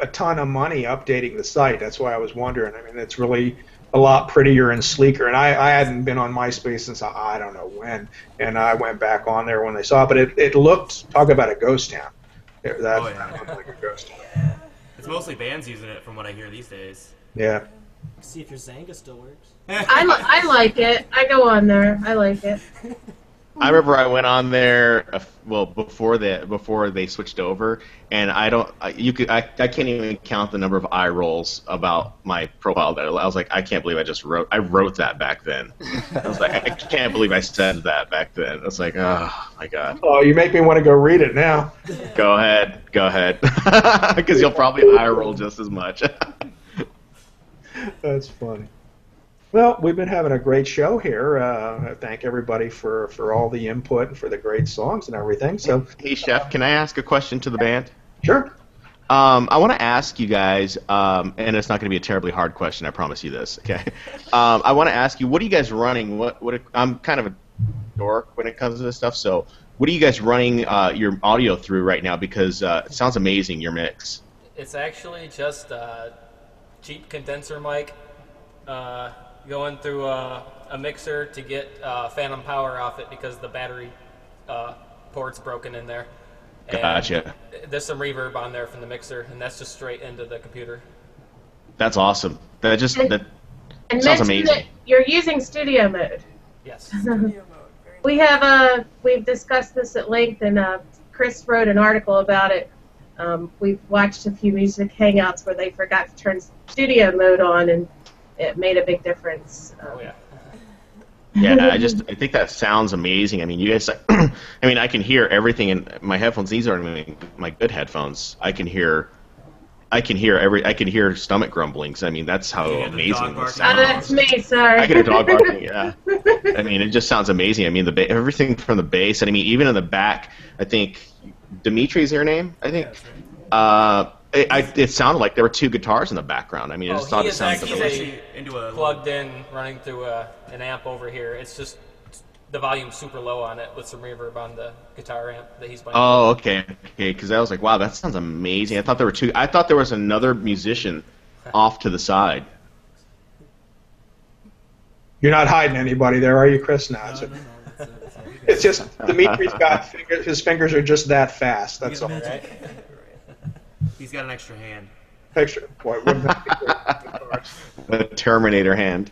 a ton of money updating the site. That's why I was wondering. I mean, it's really a lot prettier and sleeker, and I hadn't been on MySpace since I don't know when, and I went back on there when they saw it, but it looked, talk about a ghost town. That looked like a ghost town. It's mostly bands using it from what I hear these days. Yeah. See if your Zanga still works. I like it. I go on there. I like it. I remember I went on there before they switched over, and I can't even count the number of eye rolls about my profile there. I was like, I can't believe I wrote that back then. I was like, I can't believe I said that back then. I was like, oh my god. Oh, you make me want to go read it now. Go ahead, because you'll probably eye roll just as much. That's funny. Well, we've been having a great show here. I thank everybody for all the input and for the great songs and everything. So, hey, Chef, can I ask a question to the band? Sure. I want to ask you guys, and it's not going to be a terribly hard question. I promise you this. Okay. I want to ask you, what are you guys running? I'm kind of a dork when it comes to this stuff. So, what are you guys running your audio through right now? Because it sounds amazing, your mix. It's actually just a cheap condenser mic. Going through a mixer to get phantom power off it because the battery port's broken in there. And gotcha. There's some reverb on there from the mixer, and that's just straight into the computer. That's awesome. That And sounds mention amazing. that you're using studio mode. Yes. We've discussed this at length, and Chris wrote an article about it. We've watched a few music hangouts where they forgot to turn studio mode on, and it made a big difference. Oh yeah. Yeah, I think that sounds amazing. I mean, you guys, I mean, I can hear everything in my headphones. These are my good headphones. I can hear stomach grumblings. I mean, that's how amazing this sounds. Oh, that's me. Sorry. I can hear dog barking. Yeah. I mean, it just sounds amazing. I mean, everything from the bass, and I mean, even in the back. I think Dimitri's your name. I think. It sounded like there were two guitars in the background. I mean, He's actually plugged in, running through an amp over here. It's just the volume's super low on it with some reverb on the guitar amp that he's playing. Oh, okay. Because I was like, wow, that sounds amazing. I thought there were two. I thought there was another musician off to the side. You're not hiding anybody there, are you, Chris? No. It's just Dimitri's got his fingers are just that fast. That's all. Right? He's got an extra hand. Extra. Boy, wouldn't that be great? A Terminator hand.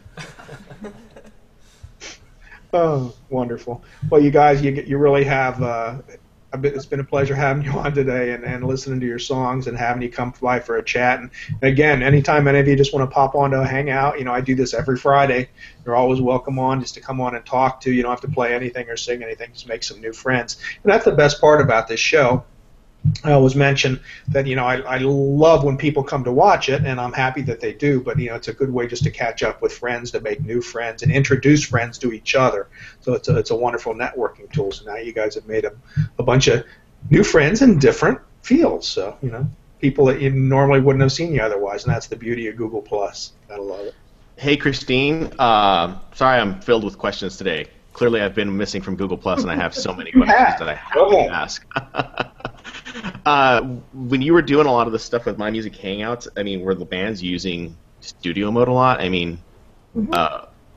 Oh, wonderful. Well, you guys, you really have. It's been a pleasure having you on today and listening to your songs and having you come by for a chat. And again, anytime any of you just want to pop on to a hangout, I do this every Friday. You're always welcome on just to come on and talk to. You don't have to play anything or sing anything. Just make some new friends. And that's the best part about this show. I always mention that I love when people come to watch it, and I'm happy that they do. But it's a good way just to catch up with friends, to make new friends, and introduce friends to each other. So it's a wonderful networking tool. So now you guys have made a bunch of new friends in different fields. So people that you normally wouldn't have seen you otherwise, and that's the beauty of Google Plus. I love it. Hey, Christine. Sorry, I'm filled with questions today. Clearly, I've been missing from Google Plus, and I have so many questions that I have to ask. When you were doing a lot of the stuff with My Music Hangouts, I mean, were the bands using studio mode a lot? I mean,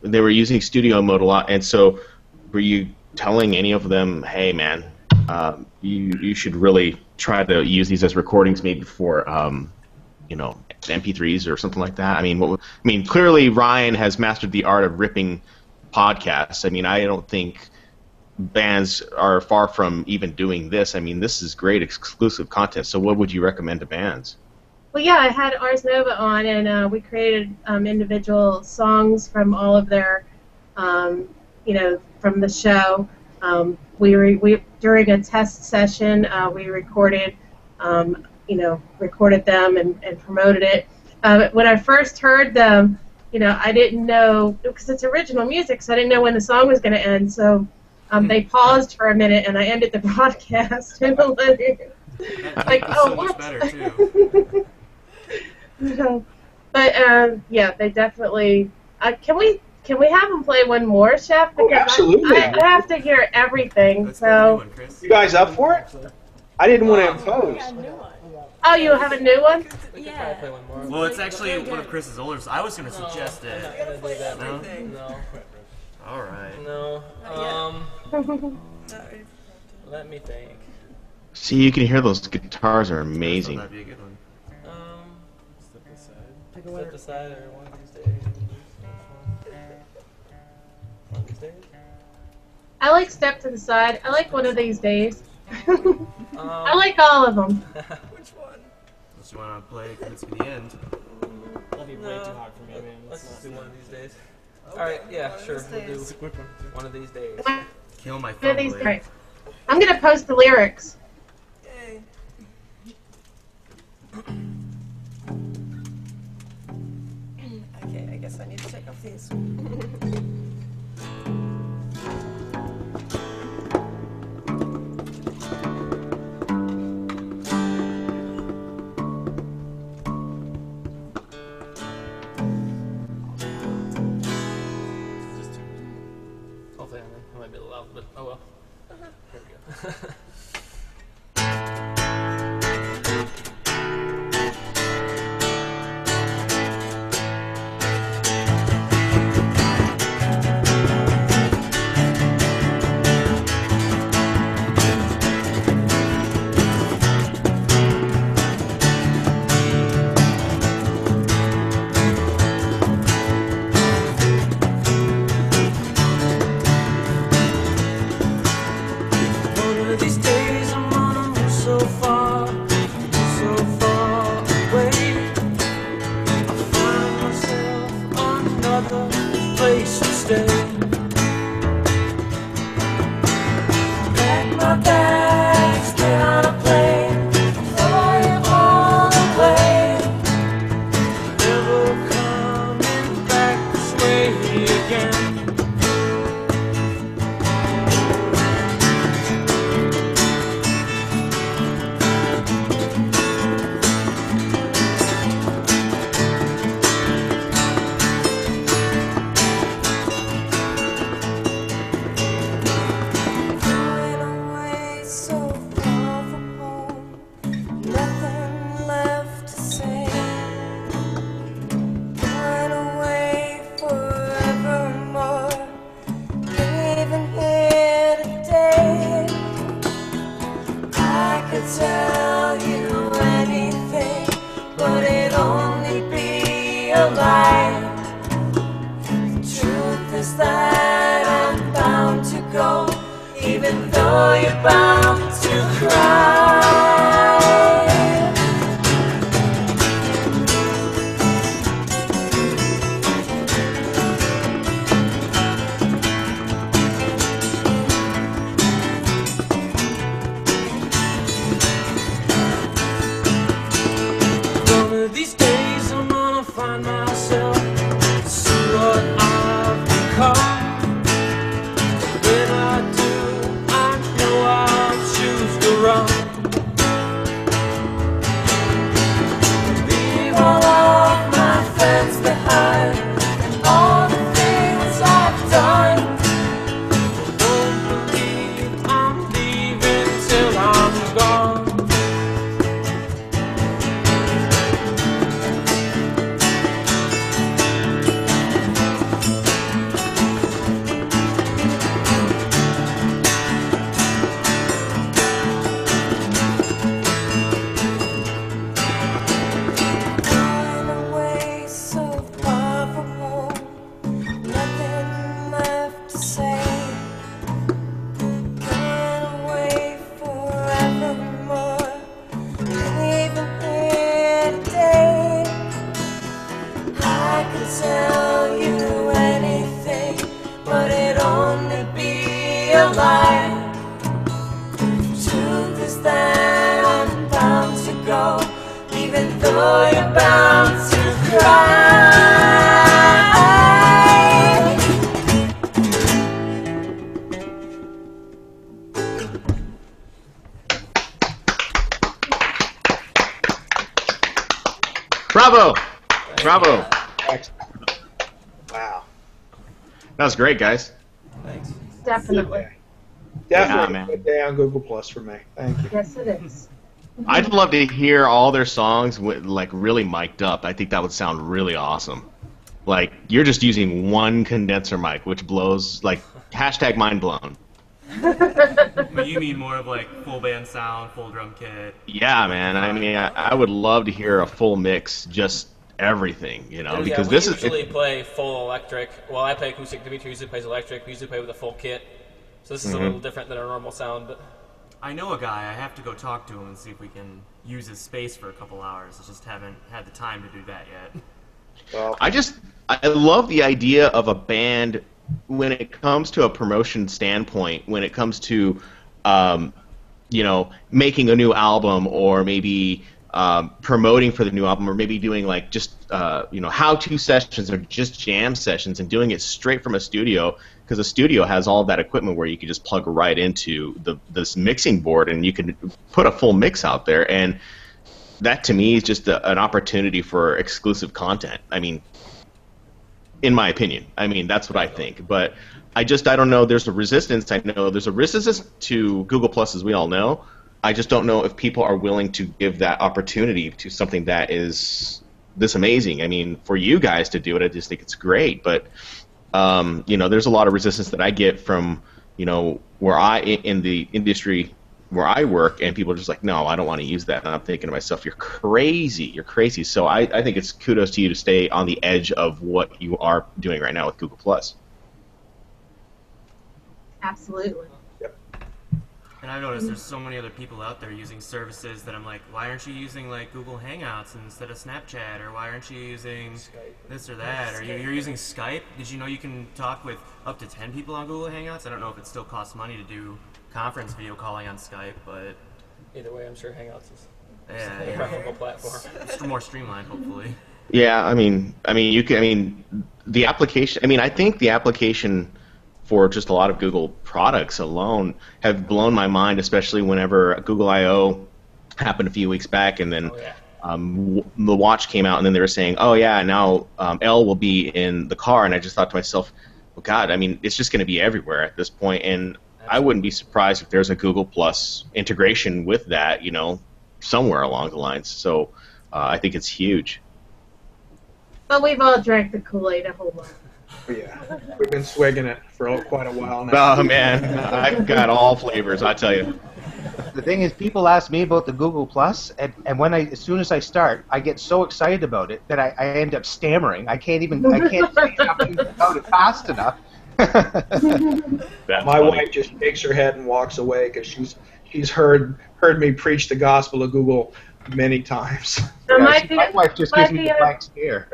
they were using studio mode a lot, and so were you telling any of them, hey, man, you should really try to use these as recordings maybe for, MP3s or something like that? I mean, clearly Ryan has mastered the art of ripping podcasts. I mean, I don't think bands are far from even doing this. I mean, this is great exclusive content. So what would you recommend to bands? Well, yeah, I had Ars Nova on, and we created individual songs from all of their, from the show. We during a test session, we recorded, recorded them and promoted it. When I first heard them, I didn't know, because it's original music, so I didn't know when the song was going to end. So they paused for a minute, and I ended the broadcast. And like, so much better too. But yeah, they definitely. Can we have them play one more, Chef? Because absolutely. I have to hear everything. So you guys up for it? I didn't want to impose. Oh, you have a new one? Yeah. Well, it's actually one of Chris's older. I was going to suggest it. No. All right. No. Let me think. See, you can hear those guitars are amazing. That'd be a good one. Step aside or one of these days. One of these days? I like Step to the Side. I like One of These Days. I like all of them. Which one? Unless you want to play Convince Me the End. That'll be way too hard for me, man. Let's just do one of these days. Alright, yeah, sure. We'll do It's a quick one. one of these days. Kill my One of these family. days. I'm going to post the lyrics. Yay. Okay, I guess I need to take off these. Hopefully I might be a little loud, but oh well. There we go. another place to stay. Pack my bags, get on a plane, fly all away. Never coming back this way again. Tell you anything, but it'd only be a lie. The truth is that I'm bound to go, even though you're bound to cry. These days I'm gonna find myself, see what I've become. When I do, I know I'll choose to run. Leave all of my friends behind, and all the things I've done. I won't believe I'm leaving till I'm gone. Tell you anything, but it'd only be a lie. The truth is that I'm bound to go, even though you're bound to cry. Bravo! Bravo! Wow. That was great, guys. Thanks. Definitely. Definitely man. a good day on Google Plus for me. Thank you. Yes, it is. I'd love to hear all their songs with, like, really mic'd up. I think that would sound really awesome. Like, you're just using one condenser mic, which blows, like, hashtag mind blown. But you mean more of like full band sound, full drum kit? Yeah, man. I mean, I would love to hear a full mix, just everything, you know, because we this usually play full electric. Well, I play acoustic. Dimitri usually plays electric. We usually play with a full kit. So this is a little different than our normal sound, but I know a guy. I have to go talk to him and see if we can use his space for a couple hours. I just haven't had the time to do that yet. Well, I love the idea of a band when it comes to a promotion standpoint, when it comes to, you know, making a new album or maybe promoting for the new album or maybe doing like just, you know, how-to sessions or just jam sessions and doing it straight from a studio, because a studio has all that equipment where you can just plug right into this mixing board and you can put a full mix out there. And that to me is just an opportunity for exclusive content. I mean, in my opinion. I mean, that's what I think. But I don't know. There's a resistance. I know there's a resistance to Google Plus, as we all know. I just don't know if people are willing to give that opportunity to something that is this amazing. I mean, for you guys to do it, I just think it's great. But, you know, there's a lot of resistance that I get from, you know, in the industry where I work, and people are just like, no, I don't want to use that. And I'm thinking to myself, you're crazy. You're crazy. So I think it's kudos to you to stay on the edge of what you are doing right now with Google Plus. Absolutely. Yep. And I've noticed there's so many other people out there using services that I'm like, why aren't you using like Google Hangouts instead of Snapchat, or why aren't you using this or that, or you're using Skype? Did you know you can talk with up to 10 people on Google Hangouts? I don't know if it still costs money to do conference video calling on Skype, but Either way, I'm sure Hangouts is yeah, a preferable platform. it's more streamlined, hopefully. Yeah, the application. I mean, I think the application for just a lot of Google products alone have blown my mind, especially whenever Google I/O happened a few weeks back, and then the watch came out, and then they were saying, oh yeah, now L will be in the car, and I just thought to myself, well, God, I mean, it's just going to be everywhere at this point, and I wouldn't be surprised if there's a Google Plus integration with that, somewhere along the lines. So I think it's huge. But we've all drank the Kool-Aid a whole lot. Yeah, we've been swigging it for quite a while now. Oh man, I've got all flavors, I tell you. The thing is, people ask me about the Google Plus, and as soon as I start, I get so excited about it that I end up stammering. I can't say something about it fast enough. My wife just shakes her head and walks away because she's heard me preach the gospel of Google many times. So my wife just gives me the blank stare.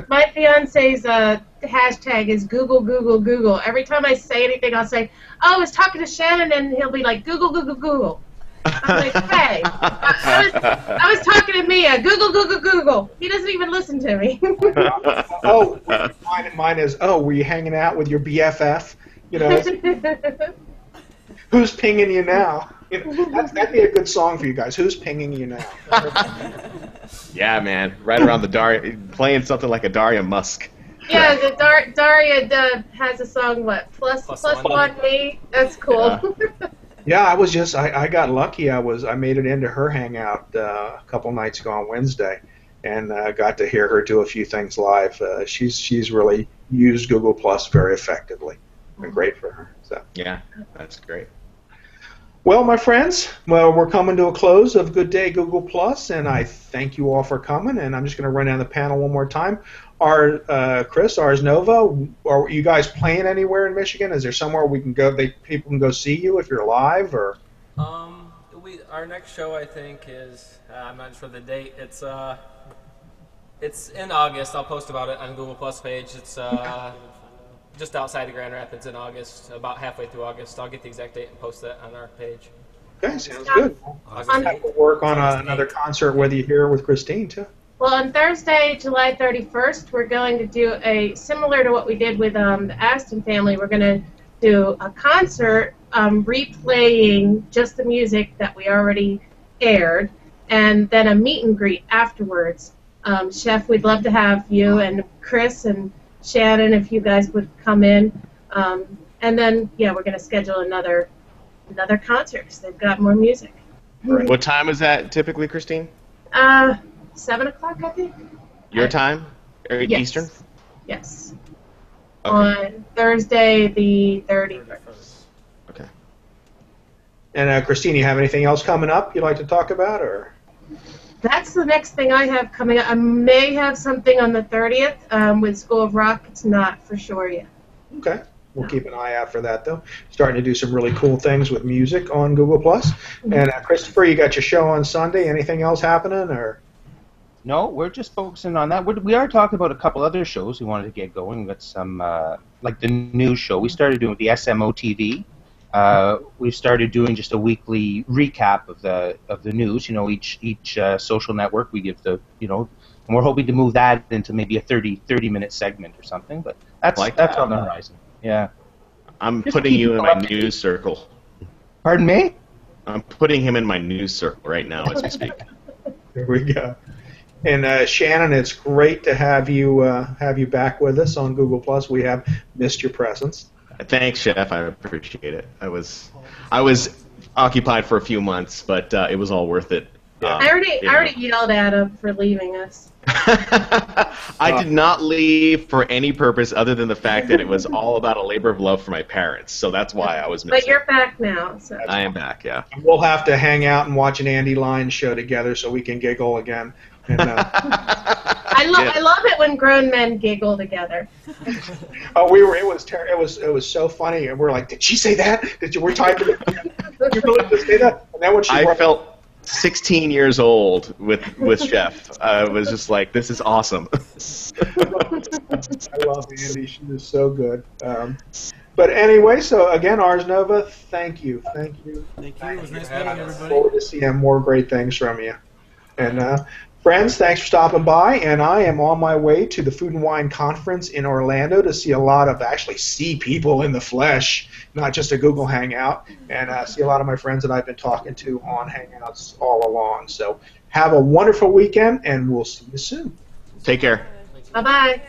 My fiance's hashtag is Google, Google, Google. Every time I say anything, I'll say, oh, I was talking to Shannon, and he'll be like, Google, Google, Google. I'm like, hey, I was talking to Mia. Google, Google, Google. He doesn't even listen to me. Oh, mine is, oh, were you hanging out with your BFF? Who's pinging you now? That'd be a good song for you guys. Who's pinging you now? Yeah, man. Right around the Daria, playing something like a Daria Musk. Yeah, Daria has a song, what, plus one me? That's cool. Yeah, I got lucky. I made it into her hangout a couple nights ago on Wednesday, and got to hear her do a few things live. She's really used Google Plus very effectively. Been great for her. So yeah, that's great. Well, my friends, we're coming to a close of Good Day Google Plus, and I thank you all for coming. And I'm just going to run down the panel one more time. Chris, Ars Nova, are you guys playing anywhere in Michigan? Is there somewhere we can go? People can go see you if you're live, or? Our next show, I think, is I'm not sure the date. It's in August. I'll post about it on the Google Plus page. It's just outside of Grand Rapids in August, about halfway through August. I'll get the exact date and post that on our page. Okay, sounds good. We'll work on another concert with you here with Christine, too. Well, on Thursday, July 31st, we're going to do similar to what we did with the Aston family, we're going to do a concert replaying just the music that we already aired, and then a meet and greet afterwards. Chef, we'd love to have you and Chris and Shannon, if you guys would come in, and then we're going to schedule another concert because they've got more music. Right. What time is that typically, Christine? 7 o'clock, I think. Your time, yes. Eastern. Yes. Okay. On Thursday, the 31st. Okay. And Christine, you have anything else coming up you'd like to talk about, or? That's the next thing I have coming up. I may have something on the 30th with School of Rock. It's not for sure yet. Okay. We'll keep an eye out for that, though. Starting to do some really cool things with music on Google+. And Christopher, you got your show on Sunday. Anything else happening, or? No, we're just focusing on that. We are talking about a couple other shows we wanted to get going. We've got some, like the news show. We started doing the SMO TV. We've started doing just a weekly recap of the news. Each social network we give and we're hoping to move that into maybe a 30-minute segment or something. But that's on the horizon. Yeah. I'm putting you in my news circle. Pardon me? I'm putting him in my news circle right now as we speak. There we go. And Shannon, it's great to have you back with us on Google+. We have missed your presence. Thanks, Chef. I appreciate it. I was occupied for a few months, but it was all worth it. I already yelled at him for leaving us. I did not leave for any purpose other than the fact that it was all about a labor of love for my parents. So that's why I was missing. But you're back now. So. I am back, yeah. We'll have to hang out and watch an Andy Lyons show together so we can giggle again. And, I love it when grown men giggle together. it was so funny, and we're like, did she say that? We're typing it. Did you really just say that? And then when I felt 16 years old with Chef. I was just like, this is awesome. I love Andy. She was so good. But anyway, so again, Ars Nova, thank you. Thank you. It was nice meeting everybody. Forward to seeing more great things from you. And friends, thanks for stopping by. And I am on my way to the Food and Wine Conference in Orlando to see people in the flesh, not just a Google Hangout, and see a lot of my friends that I've been talking to on Hangouts all along. So have a wonderful weekend, and we'll see you soon. Take care. Bye-bye.